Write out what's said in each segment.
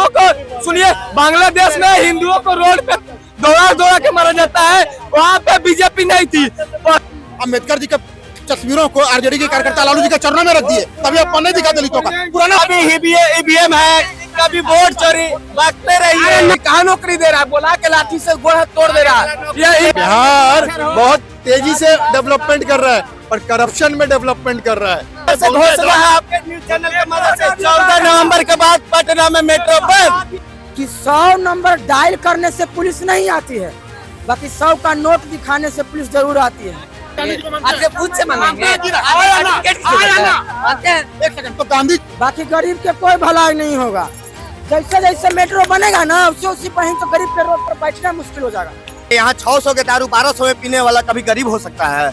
हिंदुओं को सुनिए, बांग्लादेश में हिंदुओं को रोड पे दौड़ा दौड़ा के मारा जाता है, वहाँ पे बीजेपी नहीं थी। अम्बेडकर जी के तस्वीरों को आरजेडी के कार्यकर्ता लालू जी के चरणों में रख दिए, तभी अपन नहीं दिखा दलितों का पुराना। अभी ईवीएम है, कभी वोट चोरी बचते रहिए। कहाँ नौकरी दे रहा है, बोला के लाठी से गोड़ तोड़ दे रहा है। बिहार बहुत तेजी से डेवलपमेंट कर रहा है और करप्शन में डेवलपमेंट कर रहा है। ऐसे घोषणा है आपके न्यूज चैनल के मदद से 14 नवंबर के बाद पटना में मेट्रो बंद। कि 100 नंबर डायल करने से पुलिस नहीं आती है, बाकी 100 का नोट दिखाने से पुलिस जरूर आती है। आपसे पूछ से मांगेंगे। एक सेकंड, तो गांधी बाकी गरीब के कोई भलाई नहीं होगा। जैसे जैसे मेट्रो बनेगा ना, उसी पहीं तो गरीब के रोड पर बैठना मुश्किल हो जाएगा। यहाँ 600 के दारू 1200 में पीने वाला कभी गरीब हो सकता है?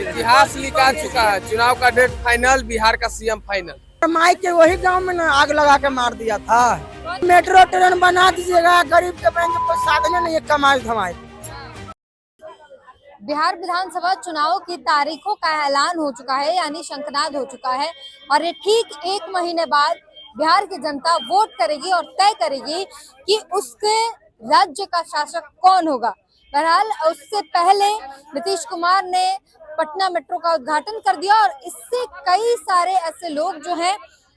इतिहास लिखा चुका है, चुनाव का डेट फाइनल, बिहार का सीएम फाइनल। माई के वही गांव में ना आग लगा के मार दिया था। मेट्रो ट्रेन बना दीजिएगा, गरीब के बैंक कोई साधन नहीं है कमाई धमाई। बिहार विधानसभा चुनाव की तारीखों का ऐलान हो चुका है, यानी शंखनाद हो चुका है और ये ठीक 1 महीने बाद बिहार की जनता वोट करेगी और तय करेगी कि उसके राज्य का शासक कौन होगा। बहरहाल उससे पहले नीतीश कुमार ने पटना मेट्रो का उद्घाटन कर दिया और इससे कई सारे ऐसे लोग जो हैं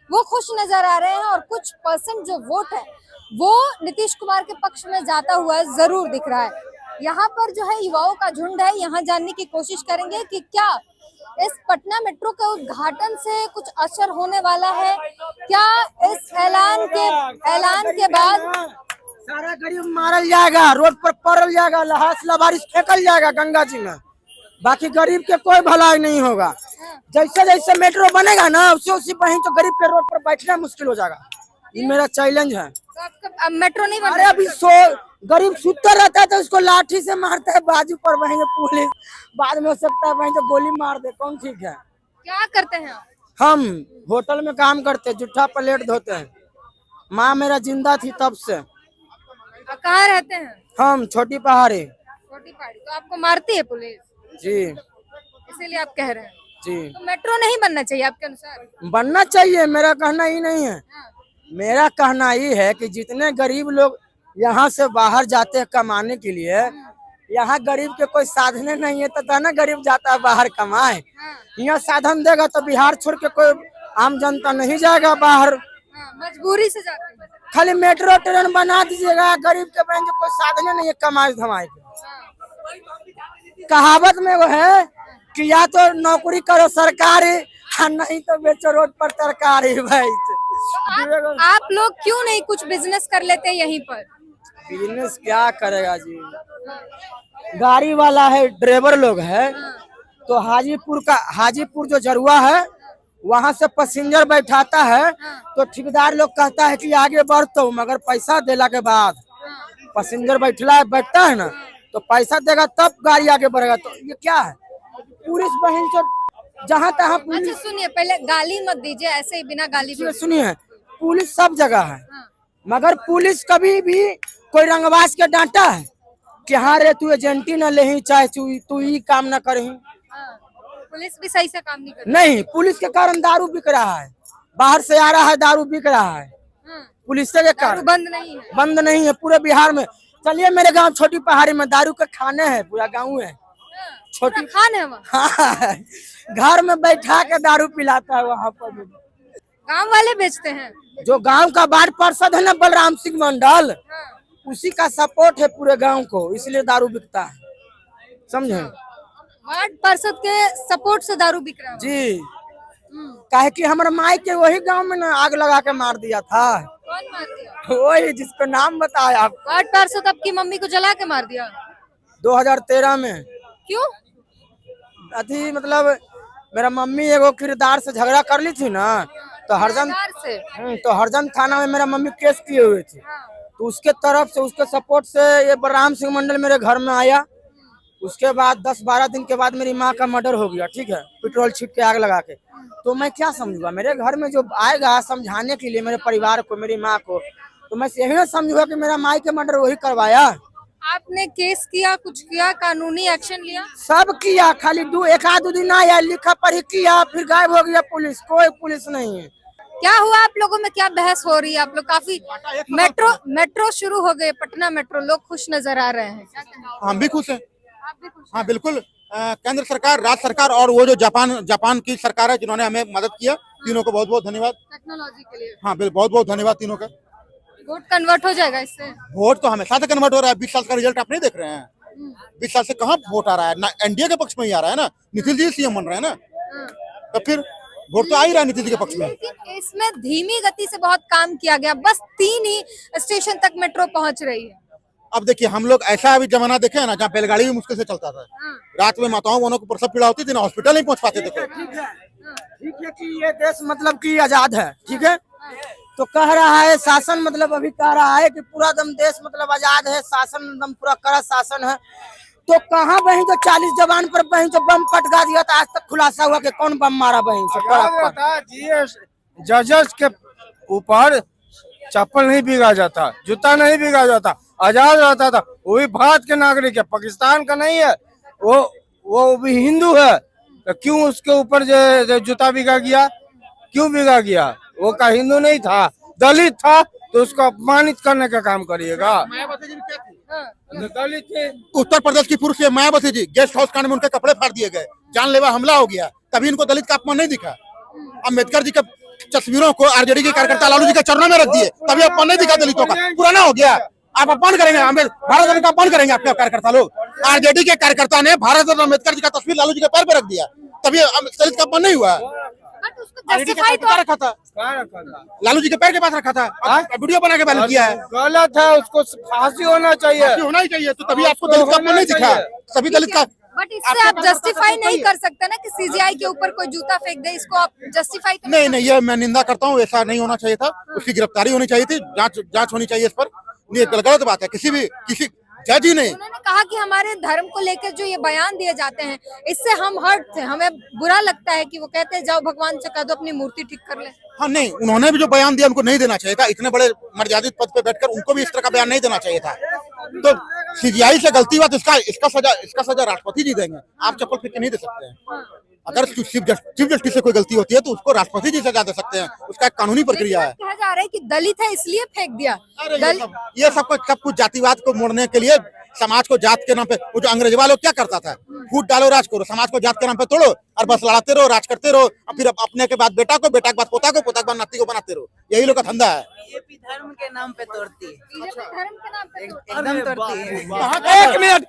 वो खुश नजर आ रहे हैं और कुछ परसेंट जो वोट है वो नीतीश कुमार के पक्ष में जाता हुआ जरूर दिख रहा है। यहाँ पर जो है युवाओं का झुंड है, यहाँ जानने की कोशिश करेंगे कि क्या इस पटना मेट्रो के उद्घाटन से कुछ असर होने वाला है, क्या इस ऐलान के बाद सारा गरीब मारल जाएगा, रोड पर पड़ल जाएगा, लहास लबारिश फेंकल जाएगा गंगा जी में, बाकी गरीब के कोई भलाई नहीं होगा। जैसे जैसे मेट्रो बनेगा ना, उसी पहीं तो गरीब के रोड पर बैठना मुश्किल हो जाएगा। ये मेरा चैलेंज है। तो आपका अब मेट्रो नहीं बन अरे अभी गरीब सुतर रहता है तो उसको लाठी से मारता है बाजू पर, वहीं पुलिस बाद में हो सकता है वहीं तो गोली मार दे, कौन ठीक है। क्या करते हैं आप? हम होटल में काम करते हैं, जूठा प्लेट धोते हैं। माँ मेरा जिंदा थी तब से। कहाँ रहते हैं? हम छोटी पहाड़ी। छोटी पहाड़ी। तो आपको मारती है पुलिस? जी इसीलिए आप कह रहे हैं जी। तो मेट्रो नहीं बनना चाहिए आपके अनुसार? बनना चाहिए, मेरा कहना ही नहीं है। मेरा कहना ये है कि जितने गरीब लोग यहाँ से बाहर जाते हैं कमाने के लिए, यहाँ गरीब के कोई साधन नहीं है, तो ना गरीब जाता है बाहर कमाए। यहाँ साधन देगा तो बिहार छोड़ के कोई आम जनता नहीं जाएगा बाहर, मजबूरी से जाते हैं। खाली मेट्रो ट्रेन बना दीजिएगा, गरीब के बैंक कोई साधन नहीं है कमाई धमाई के। कहावत में वो है कि या तो नौकरी करो सरकारी, नहीं तो बेचो रोड पर तरकारी। भाई तो आप लोग क्यों नहीं कुछ बिजनेस कर लेते यहीं पर? बिजनेस क्या करेगा जी, गाड़ी वाला है, ड्राइवर लोग है, तो हाजीपुर जो जरुआ है वहाँ से पैसेंजर बैठाता है, तो ठेकेदार लोग कहता है कि आगे बढ़ता हूँ, मगर पैसा देला के बाद पैसेंजर बैठता है ना, तो पैसा देगा तब गाड़ी आगे बढ़ेगा। तो ये क्या है, पुलिस बहन से जहाँ तहाँ पुलिस। अच्छा सुनिए, पहले गाली मत दीजिए, ऐसे ही बिना गाली के सुनिए, पुलिस सब जगह है, मगर पुलिस कभी भी कोई रंगबाज के डांटा है कि हाँ रे तू एजेंटी न ले, चाहे तू ही काम न करही। पुलिस भी सही से काम नहीं कर रही। नहीं, पुलिस के कारण दारू बिक रहा है, बाहर से आ रहा है दारू बिक रहा है, पुलिस के कारण बंद नहीं है पूरे बिहार में। चलिए मेरे गांव छोटी पहाड़ी में दारू के खाने हैं, पूरा गांव है, छोटी खान है वहाँ। हाँ, घर में बैठा के दारू पिलाता है वहाँ पर। गांव वाले बेचते हैं? जो गांव का वार्ड पार्षद है ना बलराम सिंह मंडल, उसी का सपोर्ट है पूरे गांव को, इसलिए दारू बिकता है, समझे। वार्ड पार्षद के सपोर्ट से दारू बिक रहा है जी। काहे कि हमारे माई के वही गांव में ना आग लगा के मार दिया था। कौन मार दिया? वही जिसको नाम बताया आप। वार्ड पार्षद आपकी मम्मी को जला के मार दिया 2013 में। क्यों? अथी मतलब मेरा मम्मी एगो किरदार से झगड़ा कर ली थी ना, तो हरजन थाना में मेरा मम्मी केस किए हुए थे, तो उसके तरफ से उसके सपोर्ट से ये बलराम सिंह मंडल मेरे घर में आया। उसके बाद 10-12 दिन के बाद मेरी माँ का मर्डर हो गया, ठीक है, पेट्रोल छीट के आग लगा के। तो मैं क्या समझूंगा, मेरे घर में जो आएगा समझाने के लिए मेरे परिवार को, मेरी माँ को, तो मैं यही ना समझूंगा कि मेरा माई के मर्डर वही करवाया। आपने केस किया, कुछ किया, कानूनी एक्शन लिया? सब किया, खाली एक आध दिन आया, लिखा पढ़ी किया, फिर गायब हो गया पुलिस, कोई पुलिस नहीं है। क्या हुआ आप लोगों में, क्या बहस हो रही है? आप लोग काफी मेट्रो शुरू हो गए, पटना मेट्रो, लोग खुश नजर आ रहे हैं, क्या कहना है? हम भी खुश हैं। आप भी खुश हाँ बिल्कुल। केंद्र सरकार, राज्य सरकार और वो जो जापान की सरकार है जिन्होंने हमें मदद किया, तीनों को बहुत बहुत धन्यवाद। टेक्नोलॉजी के लिए हाँ बहुत बहुत धन्यवाद तीनों का। वोट कन्वर्ट हो जाएगा इससे? वोट तो हमेशा से कन्वर्ट हो रहा है। 20 साल का रिजल्ट आप नहीं देख रहे हैं? 20 साल से कहाँ वोट आ रहा है? ना एनडीए के पक्ष में ही आ रहा है ना, नीतीश जी सीएम बन रहे हैं ना, तो फिर वोट तो आ ही रहा है नीतीश जी के पक्ष में। लेकिन इसमें धीमी गति से बहुत काम किया गया, बस 3 ही स्टेशन तक मेट्रो पहुंच रही है। अब देखिए, हम लोग ऐसा अभी जमाना देखे है ना जहाँ बैलगाड़ी भी मुश्किल से चलता था, रात में माताओं बहनों को प्रसव पीड़ा होती थी ना, हॉस्पिटल नहीं पहुंच पाते थे। ठीक है कि ये देश मतलब कि आजाद है, ठीक है, तो कह रहा है शासन, मतलब अभी कह रहा है कि पूरा दम देश मतलब आजाद है, शासन एकदम पूरा कड़ा शासन है, तो कहाँ बहन जो 40 जवान पर बहन जो बम पटका दिया था, आज तक खुलासा हुआ कि कौन बम मारा बहन से? जजेस के ऊपर चप्पल नहीं बिगा जाता, जूता नहीं बिगा जाता, आजाद रहता था। वो भी भारत के नागरिक है, पाकिस्तान का नहीं है, वो भी हिंदू है, तो क्यों उसके ऊपर जो जूता बिगा गया? क्यों बिगा गया? वो का हिंदू नहीं था, दलित था, तो उसको अपमानित करने का काम करिएगा। दलित थे। उत्तर प्रदेश की पुरुष मायावती जी, गेस्ट हाउस कांड में उनके कपड़े फाड़ दिए गए, जानलेवा हमला हो गया, तभी इनको दलित का अपमान नहीं दिखा। अम्बेडकर जी के तस्वीरों को आरजेडी के कार्यकर्ता लालू जी के चरणों में रख दिए, तभी अपमान नहीं दिखा दलितों का। पुराना हो गया, आप अपमान करेंगे, भारत रत्न का अपमान करेंगे आपके कार्यकर्ता लोग। आरजेडी के कार्यकर्ता ने भारत रत्न अम्बेडकर जी का तस्वीर लालू जी के पैर पे रख दिया, तभी दलित का अपमान नहीं हुआ। बट उसको जस्टिफाई तो रखा था, लालू जी के पैर के पास रखा था, वीडियो बना के वायरल किया है। गलत है, उसको फांसी होना चाहिए, होना ही चाहिए, तो तभी आपको दलित का अपमान नहीं दिखा, सभी दलित का। बट इससे आप जस्टिफाई नहीं कर सकते ना कि सीजीआई के ऊपर कोई जूता फेंक दे, इसको आप जस्टिफाई तो नहीं, ये मैं निंदा करता हूँ, ऐसा नहीं होना चाहिए था, उसकी गिरफ्तारी होनी चाहिए थी, जांच होनी चाहिए इस पर। ये गलत बात है, किसी जज ही नहीं। उन्होंने कहा कि हमारे धर्म को लेकर जो ये बयान दिए जाते हैं, इससे हम हर्ट थे, हमें बुरा लगता है कि वो कहते हैं जाओ भगवान से कह दो अपनी मूर्ति ठीक कर ले। हाँ नहीं, उन्होंने भी जो बयान दिया उनको नहीं देना चाहिए था, इतने बड़े मर्यादित पद पे बैठकर उनको भी इस तरह का बयान नहीं देना चाहिए था। तो सीजीआई से गलती हुआ तो इसका सजा राष्ट्रपति जी देंगे, आप चप्पल फेंक के नहीं दे सकते हैं। अगर चीफ जस्टिस से कोई गलती होती है तो उसको राष्ट्रपति जी सजा दे सकते हैं, उसका एक कानूनी प्रक्रिया है। कहा जा रहा है कि दलित है इसलिए फेंक दिया। ये सब कुछ जातिवाद को मोड़ने के लिए, समाज को जात के नाम पे, वो जो अंग्रेजवा लोग क्या करता था, फूट डालो राज करो, समाज को जात के नाम पे तोड़ो और बस लड़ाते रहो, राज करते रहो, और फिर अपने के बाद बेटा के बाद पोता के बाद नाती को बनाते रहो, यही लोग का धंधा है। बीजेपी धर्म के नाम पे तोड़ती है, धर्म के नाम पे एकदम तोड़ती है। एक मिनट,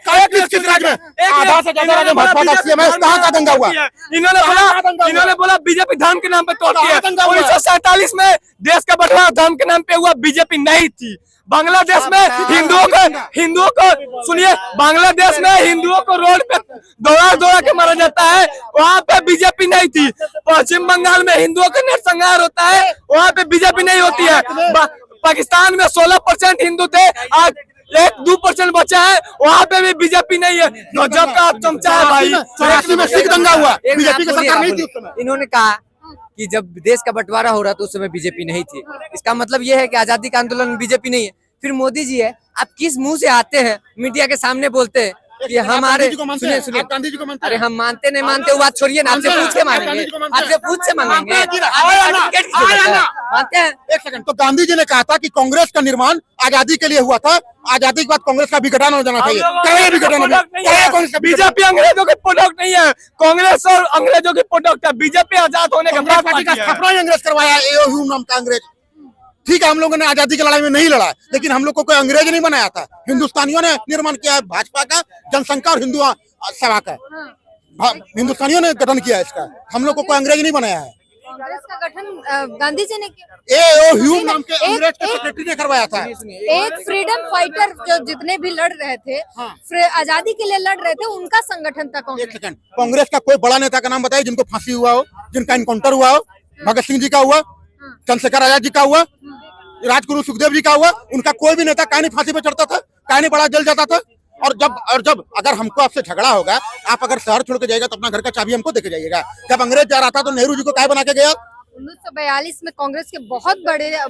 किस राज्य में आधा से ज्यादा राज्य में भाजपा का सीएम है, कहाँ का दंगा हुआ? इन्होंने बोला बीजेपी धर्म के नाम पे तोड़ती है। 1947 में देश का बंटवारा धर्म के नाम पे हुआ, बीजेपी नहीं थी। बांग्लादेश में हिंदुओं को सुनिए, बांग्लादेश में हिंदुओं को रोड पे दौड़ा के मारा जाता है, वहाँ पे बीजेपी नहीं थी। पश्चिम बंगाल में हिंदुओं का नरसंहार होता है, वहाँ पे बीजेपी नहीं होती है। पाकिस्तान में 16% हिंदू थे, आज 1-2% बचा है, वहाँ पे भी बीजेपी नहीं है। गजब का चमचा है भाई। 84 में सिख दंगा हुआ, बीजेपी की सरकार नहीं थी उस समय। इन्होंने कहा कि जब देश का बंटवारा हो रहा तो उस समय बीजेपी नहीं थी, इसका मतलब ये है कि आजादी का आंदोलन में बीजेपी नहीं है। फिर मोदी जी है, आप किस मुंह से आते हैं मीडिया के सामने बोलते हैं कि हमारे, सुनिए, गांधी जी को मानते अरे हम मानते नहीं मानते वो बात छोड़िए ना, आपसे पूछ के मानेंगे, आपसे पूछ से मांगेंगे, मानते हैं। एक सेकंड, तो गांधी जी ने कहा था कि कांग्रेस का निर्माण आजादी के लिए हुआ था, आजादी के बाद कांग्रेस का विघटन हो जाना चाहिए। बीजेपी अंग्रेजों के प्रोडक्ट नहीं है, कांग्रेस और अंग्रेजों के प्रोडक्ट है। बीजेपी आजाद होने के बाद पार्टी का स्थापना ही अंग्रेज करवाया, एओ नाम का अंग्रेज। ठीक है, हम लोगों ने आजादी की लड़ाई में नहीं लड़ा, लेकिन हम लोग को कोई अंग्रेज नहीं बनाया था, हिंदुस्तानियों ने निर्माण किया है भाजपा का, जनसंघ और हिंदू सभा का, हिंदुस्तानियों ने गठन किया है इसका, हम लोग को कोई अंग्रेज नहीं बनाया है। कांग्रेस का गठन गांधी जी ने किया। एओ नाम के अंग्रेज के सेक्रेटरी ने करवाया था। एक फ्रीडम फाइटर जो जितने भी लड़ रहे थे, आजादी के लिए लड़ रहे थे, उनका संगठन था कांग्रेस। एक सेकंड, कांग्रेस का कोई बड़ा नेता का नाम बताइए जिनको फांसी हुआ हो, जिनका इनकाउंटर हुआ हो। भगत सिंह जी का हुआ, चंद्रशेखर आजाद जी का हुआ, राजगुरु सुखदेव जी का हुआ, उनका कोई भी नेता काहे नहीं फांसी पे चढ़ता था, काहे नहीं बड़ा जल जाता था। और जब अगर हमको आपसे झगड़ा होगा, आप अगर शहर छोड़ के जाएगा तो अपना घर का चाबी हमको देके जाइएगा। जब अंग्रेज जा रहा था तो नेहरू जी को काहे बना के गया? 1942 में कांग्रेस के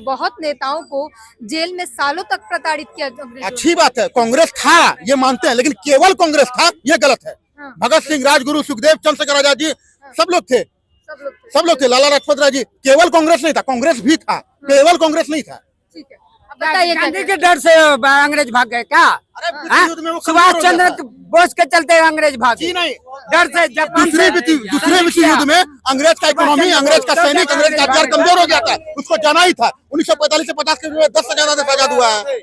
बहुत नेताओं को जेल में सालों तक प्रताड़ित किया। अच्छी बात है, कांग्रेस था ये मानते हैं, लेकिन केवल कांग्रेस था ये गलत है। भगत सिंह, राजगुरु, सुखदेव, चंद्रशेखर आजाद जी सब लोग थे, सब लोग थे। लाला लाजपत राय जी, केवल कांग्रेस नहीं था, कांग्रेस भी था, केवल कांग्रेस नहीं था। ठीक है, अब बताइए क्या गांधी के डर से अंग्रेज भाग गए क्या? हाँ? युद्ध में वो सुभाष कमजोर हो चंद्र गया था। बोस के चलते अंग्रेज भागे। जी नहीं, डर से जब दूसरे विश्व युद्ध में अंग्रेज का इकोनॉमी, अंग्रेज का सैनिक, अंग्रेज का हथियार कमजोर हो गया था, उसको जाना ही था। 1945 से 50 के 10 से ज्यादा देश आजाद हुआ है।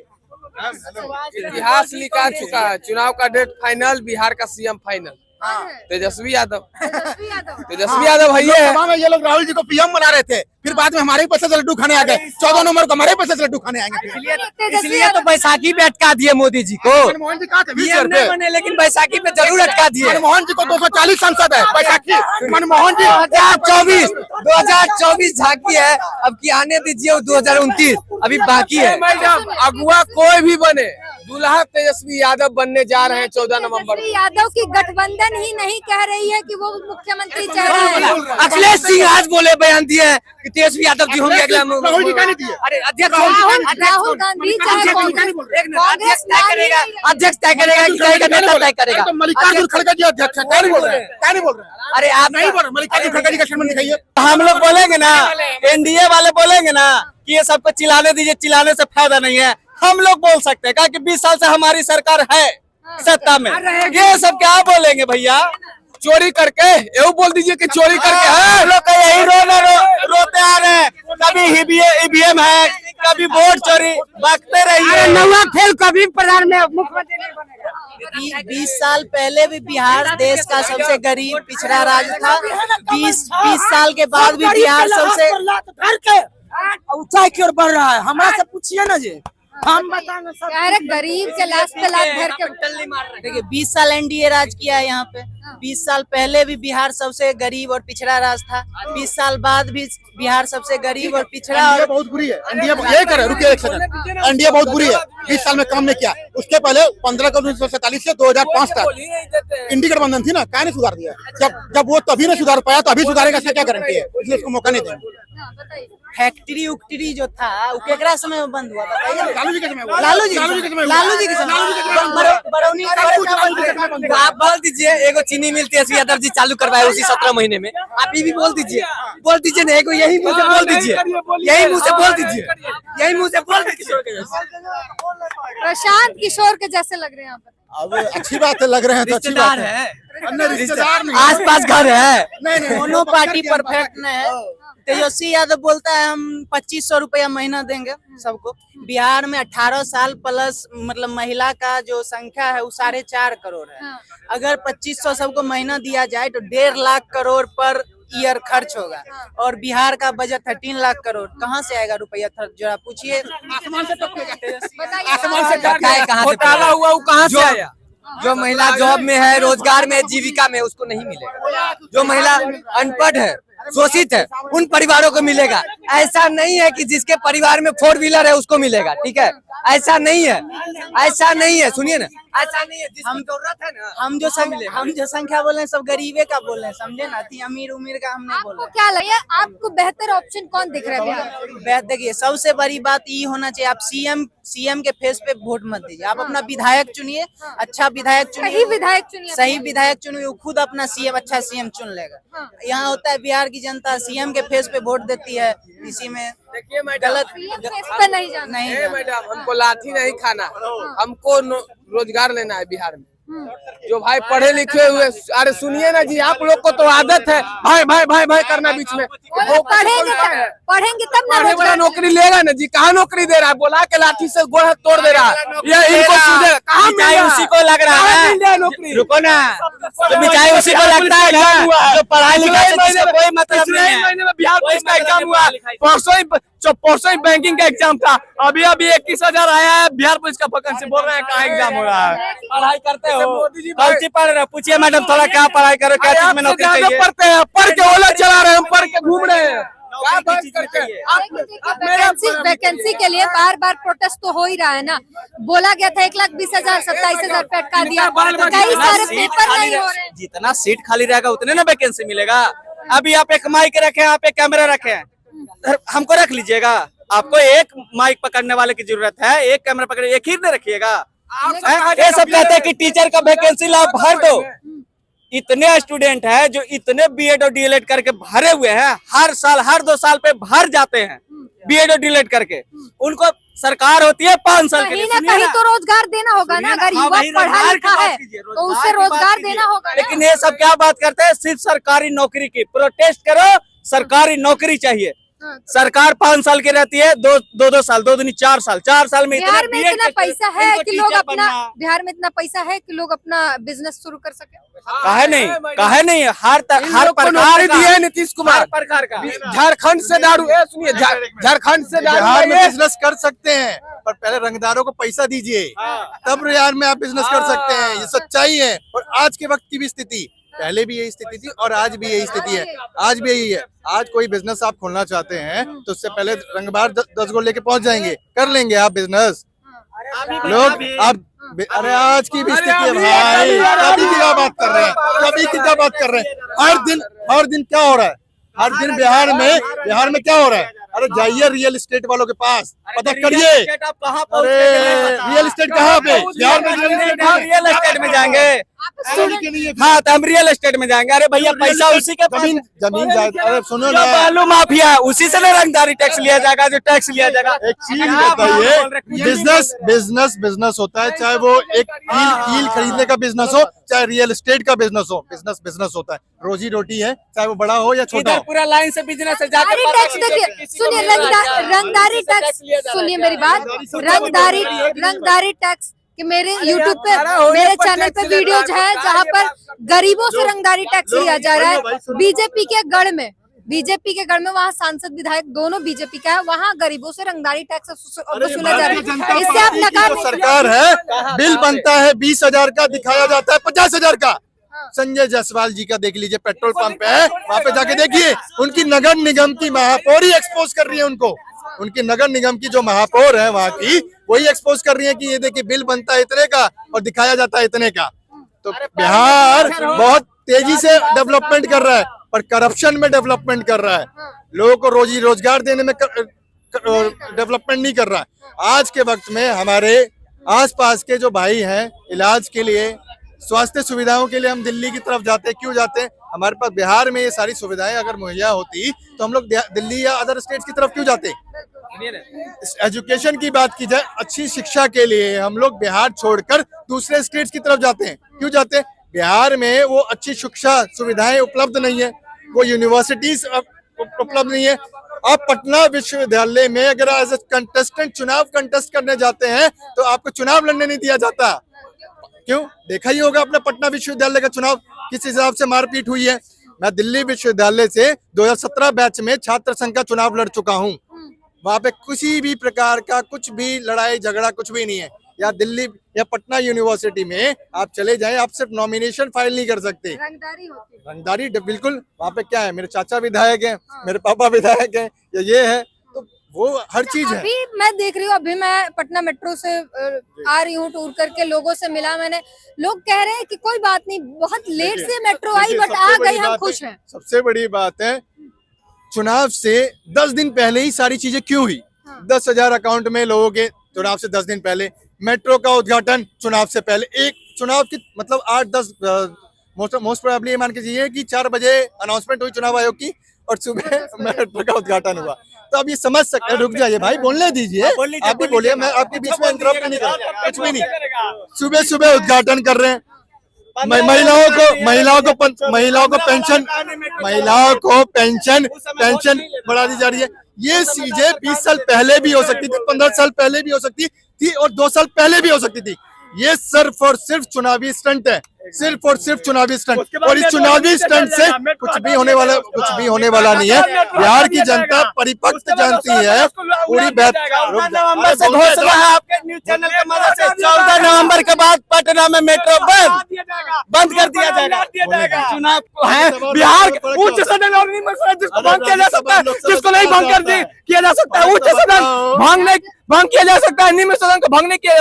इतिहास लिखा चुका है। चुनाव का डेट फाइनल, बिहार का सीएम फाइनल, तेजस्वी यादव। तेजस्वी यादव है ये। लोकसभा में ये लोग राहुल जी को पीएम बना रहे थे, फिर बाद में हमारे ही पैसे से लड्डू खाने आ गए। 14 नंबर को हमारे पैसे से लड्डू खाने आएंगे। इसलिए तो बैसाखी पे अटका दिए मोदी जी को। मनमोहन जी कहा थे 20 पीएम नहीं बने, लेकिन बैसाखी पे जरूर अटका दिए। मनमोहन जी को 240 सांसद है, बैसाखी मनमोहन जी 2024 झांकी है, अब की आने दीजिए। 2029 अभी बाकी है। मैडम, अगुआ कोई भी बने, दूल्हा तेजस्वी यादव बनने जा रहे हैं 14 नवंबर तेजस्वी यादव की गठबंधन ही नहीं कह रही है कि वो मुख्यमंत्री चेहरा है। अखिलेश सिंह आज बोले, बयान दिए हैं कि तेजस्वी यादव जी होंगे अगला। राहुल जी का नहीं दिए। अरे अध्यक्ष राहुल गांधी चाहे अध्यक्ष तय करेगा, अध्यक्ष तय करेगा कि कहेगा, नेता तय करेगा। तो मल्लिकार्जुन खड़गे जी अध्यक्ष है, क्या नहीं बोल रहे हैं? क्या नहीं बोल रहे हैं? अरे आप नहीं बोल रहे, मल्लिकार्जुन खड़गे जी का स्टेटमेंट दिखाइए। हम लोग बोलेंगे ना, एनडीए वाले बोलेंगे ना कि ये सबको चिल्लाने दीजिए, चिल्लाने से फायदा नहीं है। हम लोग बोल सकते हैं, कि 20 साल से हमारी सरकार है सत्ता में, ये सब क्या बोलेंगे भैया? चोरी करके ये बोल दीजिए कि चोरी करके है। हम लोग का यही रोते आ रहे हैं। कभी ईवीएम है, कभी वोट चोरी, बकते रहिए। नौवा खेल कभी प्रधान में मुख्यमंत्री नहीं बनेगा। 20 साल पहले भी बिहार देश का सबसे गरीब पिछड़ा राज्य था। 20 साल के बाद भी बिहार सबसे ऊंचाई की ओर बढ़ रहा है। हमारा से पूछिए ना जी, हम बताएंगे सब। कह रहे गरीब के लाश पे लाश भर के। देखिए 20 साल एनडीए राज किया है यहाँ पे। 20 साल पहले भी बिहार सबसे गरीब और पिछड़ा राज्य था। 20 साल बाद भी बिहार सबसे गरीब और पिछड़ा एनडीए और बहुत बुरी है। एनडीए ये करे, रुकिए एक सेकंड। एनडीए बहुत बुरी है, 20 साल में काम नहीं किया। उसके पहले 15 अगस्त 1947 से 2005 तक इंडी गठबंधन थी ना, क्या नहीं सुधार दिया? जब वो तभी नहीं सुधार पाया तो अभी सुधारेगा, इसका क्या गारंटी है? इसलिए उसको मौका नहीं देंगे। फैक्ट्री उक्ट्री जो था वो केकरा समय में बंद हुआ बताइए? लालू जी के समय हुआ। लालू जी के समय बरौनी आप बोल दीजिए, एगो चीनी मिल तेजस्वी यादव जी चालू करवाए उसी 17 महीने में। आप ये भी बोल दीजिए ना, एगो यही मुंह से बोल दीजिए, यही मुंह से बोल दीजिए, यही मुंह से बोल दीजिए। प्रशांत किशोर के जैसे लग रहे हैं यहाँ पर। अब अच्छी बात है, लग रहे हैं तो अच्छी बात है। अन्य रिश्तेदार नहीं, आस पास घर है। नहीं दोनों पार्टी परफेक्ट नहीं है। तेजस्वी यादव बोलता है हम 2500 रुपया महीना देंगे सबको। बिहार में 18 साल प्लस मतलब महिला का जो संख्या है वो 4.5 करोड़ है। अगर 2500 सबको महीना दिया जाए तो 1.5 लाख करोड़ पर ईयर खर्च होगा, और बिहार का बजट 13 लाख करोड़। कहाँ से आएगा रुपया? जरा पूछिए। आसमान से आसमान से कहाँ घोटाला हुआ, वो कहाँ से आया? जो महिला जॉब में है, रोजगार में, जीविका में, उसको नहीं मिलेगा। जो महिला अनपढ़ है, शोषित है, उन परिवारों को मिलेगा। ऐसा नहीं है कि जिसके परिवार में 4 व्हीलर है उसको मिलेगा, ठीक है? ऐसा नहीं है, ऐसा नहीं है। सुनिए ना, ऐसा नहीं है। हम जरूरत है ना, हम जो संख्या बोल रहे हैं सब गरीबे का बोल रहे हैं, समझे ना? अमीर उमीर का हम नहीं बोल आपको रहे। क्या लगे, आपको बेहतर ऑप्शन कौन दिख रहा है बिहार? देखिए सबसे बड़ी बात ये होना चाहिए, आप सीएम के फेस पे वोट मत दीजिए। आप अपना विधायक चुनिए, अच्छा विधायक चुनिए, सही विधायक चुनिए। सही विधायक चुनिए, वो खुद अपना सीएम अच्छा सीएम चुन लेगा। यहाँ होता है बिहार की जनता सीएम के फेस पे वोट देती है, इसी में देखिए मैडम, गलत फेस पे नहीं जाना। नहीं ए मैडम, हमको लाठी नहीं खाना, हमको रोजगार लेना है बिहार में। जो भाई पढ़े लिखे हुए, अरे सुनिए ना जी, आप लोग को तो आदत है भाई भाई भाई भाई करना बीच में। वो पढ़ेंगे तब ना पढ़ने वाला नौकरी लेगा ना जी, कहाँ नौकरी दे रहा है? बोला के लाठी से गोड़ हाथ तोड़ दे रहा है। ये इनको सूझे कहाँ मिल रहा है? उसी को लग रहा है नौकरी। रुको ना, तो मिठाई उसी को लगता है ना जो पढ़ाई लिखाई से कोई मतलब नहीं है। महीने में बिहार पुलिस का एग्जाम हुआ, परसों ही बैंकिंग का एग्जाम था। अभी 21,000 आया है बिहार पुलिस का वैकेंसी। बोल रहे हैं कहाँ एग्जाम हो रहा है? पढ़ाई करते हो, मोदी जी कौन सी पढ़ रहे हो? पूछिए मैडम, थोड़ा क्या पढ़ाई करो, क्या चीज में नौकरी चाहिए? पढ़ते हैं, पढ़ के ओला चला रहे हैं, हम पढ़ के घूम रहे हैं। क्या बात करके? वैकेंसी के लिए बार बार प्रोटेस्ट तो हो ही रहा है ना। बोला गया था 1,20,000 27,000 पे अटका दिया, कई सारे पेपर नहीं हो रहे हैं। जितना सीट खाली रहेगा उतने ना वैकेंसी मिलेगा। अभी आप एक माइक रखे, आप एक कैमरा रखे, हमको रख लीजिएगा। आपको एक माइक पकड़ने वाले की जरूरत है, एक कैमरा पकड़े, एक ही नहीं रखिएगा। ये सब कहते हैं कि टीचर का वैकेंसी ला भर दो, इतने स्टूडेंट हैं जो इतने बीएड और डीएलएड करके भरे हुए हैं, हर साल हर 2 साल पे भर जाते हैं बीएड और डीएलएड करके। उनको सरकार होती है 5 साल के लिए, कहीं ना कहीं तो रोजगार देना होगा ना, अगर युवा पढ़ा लिखा है तो उससे रोजगार देना होगा। लेकिन ये सब क्या बात करते हैं, सिर्फ सरकारी नौकरी की। प्रोटेस्ट करो, सरकारी नौकरी चाहिए। सरकार 5 साल की रहती है, 2 साल, 2 दूनी 4 साल, 4 साल में बिहार में इतना पैसा है कि लोग अपना बिहार में इतना पैसा है कि लोग अपना बिजनेस शुरू कर सके। काहे नहीं, काहे नहीं, हर प्रकार दिए नीतीश कुमार प्रकार का। झारखंड से दारू, सुनिए झारखंड से दारू बिहार में बिजनेस कर सकते हैं, पर पहले रंगदारों को पैसा दीजिए, तब बिहार में आप बिजनेस कर सकते हैं। ये सच्चाई है। और आज के वक्त की भी स्थिति, पहले भी यही स्थिति थी और आज भी यही स्थिति है। आज भी यही है। आज कोई बिजनेस आप खोलना चाहते हैं तो उससे पहले रंगबार 10 गो लेके पहुंच जाएंगे, कर लेंगे आप बिजनेस। लोग आप अरे आज की भी स्थिति है भाई, कभी की क्या बात कर रहे हैं, कभी की क्या बात कर रहे हैं। हर दिन क्या हो रहा है, हर दिन बिहार में क्या हो रहा है। अरे जाइए रियल एस्टेट वालों के पास, पता करिए। अरे रियल एस्टेट कहाँ पे, बिहार में रियल एस्टेट में जाएंगे। हाँ तो हम रियल एस्टेट में जाएंगे। अरे भैया पैसा उसी के जमीन अरे सुनो ना, बालू माफिया उसी से ना रंगदारी टैक्स लिया जाएगा, जो टैक्स लिया जाएगा। एक चीज बताइए, बिजनेस होता है, चाहे वो एक कील खरीदने का बिजनेस हो, चाहे रियल एस्टेट का बिजनेस हो। बिजनेस होता है, रोजी रोटी है, चाहे वो बड़ा हो या छोटा हो। पूरा लाइन से बिजनेस है। टैक्स देखिए, सुनिए रंगदारी टैक्स, सुनिए मेरी बात, रंगदारी टैक्स कि मेरे YouTube पे मेरे चैनल पे वीडियोज है जहाँ पर गरीबों से रंगदारी टैक्स लिया जा रहा है। बीजेपी के गढ़ में वहाँ सांसद विधायक दोनों बीजेपी का है, वहाँ गरीबों से रंगदारी टैक्स वसूला जा रहा है। इससे आप नकार नहीं। सरकार है, बिल बनता है 20,000 का, दिखाया जाता है 50,000 का। संजय जायसवाल जी का देख लीजिए, पेट्रोल पंप है, वहाँ पे जाके देखिए, उनकी नगर निगम की महापौर ही एक्सपोज कर रही है उनको। उनकी नगर निगम की जो महापौर है वहाँ की, वही एक्सपोज कर रही है कि ये देखिए बिल बनता है इतने का और दिखाया जाता है इतने का। तो बिहार बहुत तेजी से डेवलपमेंट कर रहा है, पर करप्शन में डेवलपमेंट कर रहा है। लोगों को रोजी रोजगार देने में डेवलपमेंट नहीं कर रहा है। आज के वक्त में हमारे आसपास के जो भाई हैं, इलाज के लिए, स्वास्थ्य सुविधाओं के लिए हम दिल्ली की तरफ जाते हैं। क्यों जाते हैं? हमारे पास बिहार में ये सारी सुविधाएं अगर मुहैया होती तो हम लोग दिल्ली या अदर स्टेट्स की तरफ क्यों जाते। एजुकेशन की बात की जाए, अच्छी शिक्षा के लिए हम लोग बिहार छोड़कर दूसरे स्टेट्स की तरफ जाते हैं। क्यों जाते हैं? बिहार में वो अच्छी शिक्षा सुविधाएं उपलब्ध नहीं है, वो यूनिवर्सिटीज उपलब्ध नहीं है। आप पटना विश्वविद्यालय में अगर एज ए कंटेस्टेंट चुनाव कंटेस्ट करने जाते हैं तो आपको चुनाव लड़ने नहीं दिया जाता। क्यों? देखा ही होगा अपना पटना विश्वविद्यालय का चुनाव किस हिसाब से मारपीट हुई है। मैं दिल्ली विश्वविद्यालय से 2017 बैच में छात्र संघ का चुनाव लड़ चुका हूं। वहां पे किसी भी प्रकार का कुछ भी लड़ाई झगड़ा कुछ भी नहीं है। या दिल्ली या पटना यूनिवर्सिटी में आप चले जाएं, आप सिर्फ नॉमिनेशन फाइल नहीं कर सकते, रंगदारी बिल्कुल। वहाँ पे क्या है, मेरे चाचा विधायक हैं, मेरे पापा विधायक हैं, या ये है, तो वो हर चीज है। अभी मैं देख रही हूँ, अभी मैं पटना मेट्रो से आ रही हूँ टूर करके, लोगों से मिला मैंने, लोग कह रहे हैं कि कोई बात नहीं, बहुत लेट से मेट्रो आई बट आ गई, हम खुश हैं। सबसे बड़ी बात है, चुनाव से 10 दिन पहले ही सारी चीजें क्यों हुई। 10,000 अकाउंट में लोगों के चुनाव से 10 दिन पहले, मेट्रो का उद्घाटन चुनाव से पहले, एक चुनाव की मतलब 8-10 मोस्ट प्रोबेबली ये मान के चाहिए कि 4 बजे अनाउंसमेंट हुई चुनाव आयोग की और सुबह मेट्रो का उद्घाटन हुआ। तो अब ये समझ सकते हैं। रुक जाइए भाई, बोलने दीजिए, आप भी बोलिए, मैं आपके बीच में इंटरप्ट नहीं कर, कुछ भी नहीं। सुबह सुबह उद्घाटन कर रहे हैं, महिलाओं को पेंशन बढ़ा दी जा रही है। ये चीजें 20 साल पहले भी हो सकती थी, 15 साल पहले भी हो सकती थी और 2 साल पहले भी हो सकती थी। ये सिर्फ और सिर्फ चुनावी स्टंट है, सिर्फ और सिर्फ चुनावी स्टंट। और इस चुनावी स्टंट से कुछ भी होने वाला नहीं है। बिहार की जनता परिपक्व जानती है पूरी। 14 नवंबर के बाद पटना में मेट्रो बंद कर दिया जाएगा। चुनाव है बिहार उच्च सदन और जिसको भंग किया जा सकता है, जिसको नहीं भंग किया जा सकता है, उच्च सदन भंग किया जा सकता है, निम्न सदन को भंग नहीं किया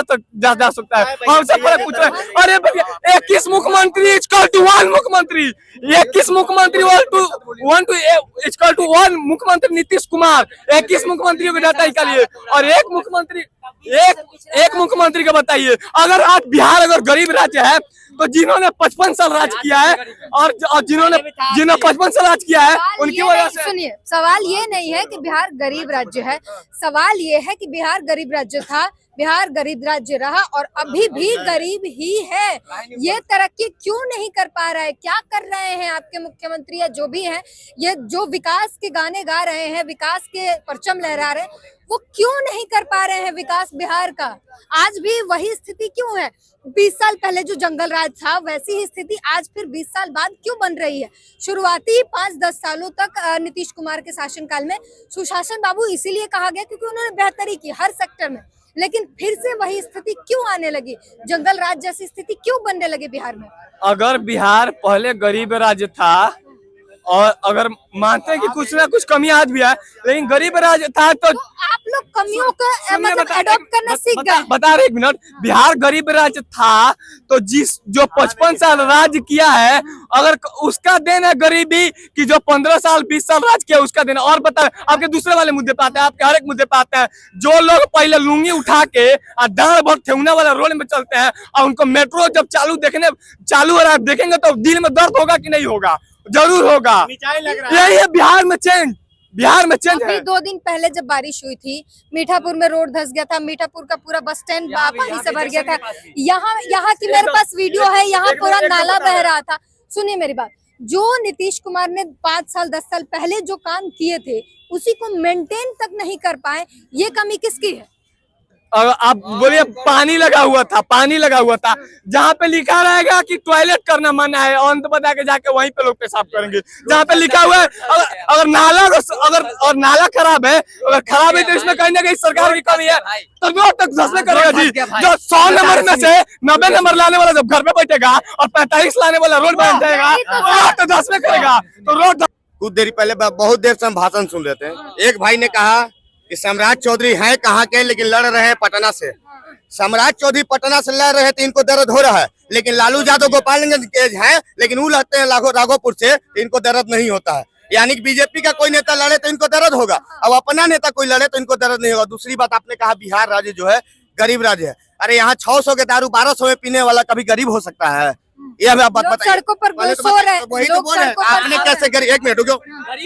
जा सकता है। हम सब पूछ रहे हैं, अरे भैया 21 मुख्यमंत्री इक्वल टू 1 मुख्यमंत्री, 21 मुख्यमंत्री इक्वल टू 1 मुख्यमंत्री नीतीश कुमार। 21 मुख्यमंत्रियों को डाटा निकालिए और एक मुख्यमंत्री का बताइए। अगर आज बिहार अगर गरीब राज्य है तो जिन्होंने 55 साल राज किया है और जिन्होंने 55 साल राज किया है उनकी वजह से। सुनिए, सवाल ये नहीं है कि बिहार गरीब राज्य है, सवाल ये है कि बिहार गरीब राज्य था, बिहार गरीब राज्य रहा और अभी भी गरीब ही है। ये तरक्की क्यों नहीं कर पा रहा है? क्या कर रहे हैं आपके मुख्यमंत्री या जो भी हैं, ये जो विकास के गाने गा रहे हैं, विकास के परचम लहरा रहे हैं, वो क्यों नहीं कर पा रहे हैं विकास बिहार का? आज भी वही स्थिति क्यों है? 20 साल पहले जो जंगल राज था वैसी ही स्थिति आज फिर 20 साल बाद क्यों बन रही है? शुरुआती 5-10 सालों तक नीतीश कुमार के शासनकाल में सुशासन बाबू इसीलिए कहा गया क्योंकि उन्होंने बेहतरी की हर सेक्टर में, लेकिन फिर से वही स्थिति क्यों आने लगी? जंगल राज जैसी स्थिति क्यों बनने लगी बिहार में? अगर बिहार पहले गरीब राज्य था और अगर मानते हैं कि कुछ ना कुछ कमी आज भी है, लेकिन गरीब राज्य था तो आप लोग कमियों को मतलब अडॉप्ट करना सीख गए। बता रहे, एक मिनट, बिहार गरीब राज्य था तो जो 55 साल राज किया है, अगर उसका देन है गरीबी कि जो 15 साल 20 साल राज किया उसका देन। और बता, आपके दूसरे वाले मुद्दे पे आते हैं, आपके हर एक मुद्दे पे आते हैं। जो लोग पहले लुंगी उठा के दाढ़ भर ठेहुना वाला रोड में चलते हैं और उनको मेट्रो जब चालू हो रहा है देखेंगे तो दिल में दर्द होगा कि नहीं होगा? जरूर होगा। यही है बिहार में चेंज, बिहार में चेंज है। 2 दिन पहले जब बारिश हुई थी, मीठापुर में रोड धंस गया था, मीठापुर का पूरा बस स्टैंड पानी से भर गया था। यहाँ की मेरे पास वीडियो है, यहाँ पूरा नाला बह रहा था। सुनिए मेरी बात, जो नीतीश कुमार ने 5 साल 10 साल पहले जो काम किए थे उसी को मेंटेन तक नहीं कर पाए, ये कमी किसकी है? आप बोलिए, पानी लगा हुआ था, जहाँ पे लिखा रहेगा कि टॉयलेट करना मना है, अंत बता के जाके वहीं पे लोग पेशाब करेंगे। जहाँ पे लिखा हुआ है अगर नाला खराब है तो इसमें कहीं ना कहीं सरकार की कमी है, तो रोड तक धंसने करेगा जी। जो 100 नंबर में से 90 नंबर लाने वाला जब घर पे बैठेगा और 45 लाने वाला रोड बन जाएगा तो धंसने करेगा। तो रोड कुछ देर पहले बहुत देर से हम भाषण सुन रहे थे। एक भाई ने कहा कि सम्राट चौधरी हैं कहाँ के, लेकिन लड़ रहे हैं पटना से। सम्राट चौधरी पटना से लड़ रहे हैं तो इनको दर्द हो रहा है, लेकिन लालू यादव गोपालगंज के हैं, लेकिन वो लड़ते हैं राघोपुर से, तो इनको दर्द नहीं होता है। यानी कि बीजेपी का कोई नेता लड़े तो इनको दर्द होगा, अब अपना नेता कोई लड़े तो इनको दर्द नहीं होगा। दूसरी बात, आपने कहा बिहार राज्य जो है गरीब राज्य है। अरे यहाँ 600 के दारू 1200 में पीने वाला कभी गरीब हो सकता है? ये हमें आप बात बताइए। सड़कों पर सो रहे हैं, वही तो बोल रहे हैं। आपने कैसे गरीब, एक मिनट रुको,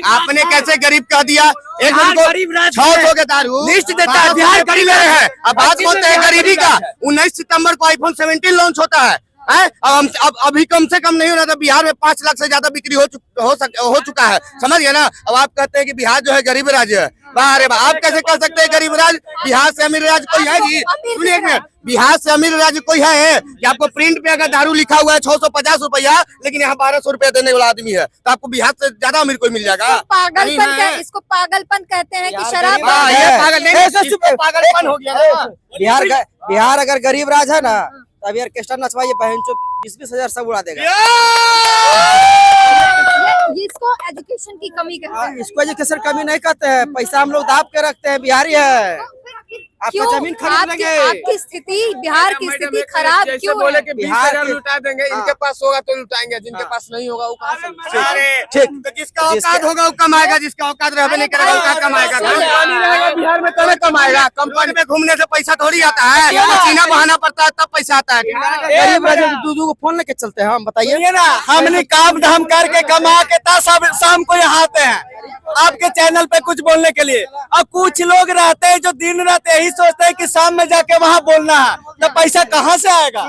आपने कैसे गरीब कह दिया? एक मिनट, 600 के दारू लिस्ट देता है, बिहार गरीब है। अब बात बोलते हैं गरीबी का। 19 सितंबर को iPhone 17 लॉन्च होता है। अब अभी कम से कम नहीं हो रहा था, बिहार में 5 लाख से ज्यादा बिक्री हो चुका है, समझ गए ना? अब आप कहते हैं कि बिहार जो है गरीब राज्य है। अरे आप कैसे कह सकते हैं गरीब राज्य? बिहार से अमीर राज्य कोई है जी? सुनिए एक मिनट, बिहार से अमीर राज्य कोई है कि आपको प्रिंट पे अगर दारू लिखा हुआ है 650 रुपया, लेकिन यहाँ 1200 रुपया देने वाला आदमी है, तो आपको बिहार से ज्यादा अमीर कोई मिल जाएगा? इसको पागलपन कहते हैं कि शराब। ये पागलपन हो गया। बिहार अगर गरीब राज है ना, तब यार ऑर्केस्ट्रा नचवाइए, बहन चो 20-20 हजार सब उड़ा देगा। इसको एजुकेशन की कमी कहते हैं। इसको एजुकेशन कमी नहीं कहते हैं, पैसा हम लोग दाब के रखते हैं, बिहारी है। आपका जमीन खरीद लेंगे। आपकी स्थिति, बिहार की स्थिति खराब क्यों बोले है? कि 20,000 लुटा देंगे, इनके पास होगा तो लुटाएंगे, जिनके पास नहीं होगा वो कहाँ से? ठीक, तो जिसका औकात होगा वो कमाएगा, जिसका औकात रहने नहीं करेगा वो कमाएगा? बिहार में तले कमाएगा। कंपनी में घूमने से पैसा थोड़ी आता है, पसीना बहाना पड़ता है तब पैसा आता है। गरीब राज दू को फोन लेके चलते हैं हम, बताइए ना, हमने काम धाम करके कमा के शाम को यहाँ आते हैं आपके चैनल पे कुछ बोलने के लिए। अब कुछ लोग रहते हैं जो दिन रात यही सोचते हैं कि शाम में जाके वहाँ बोलना है, तो पैसा कहाँ से आएगा?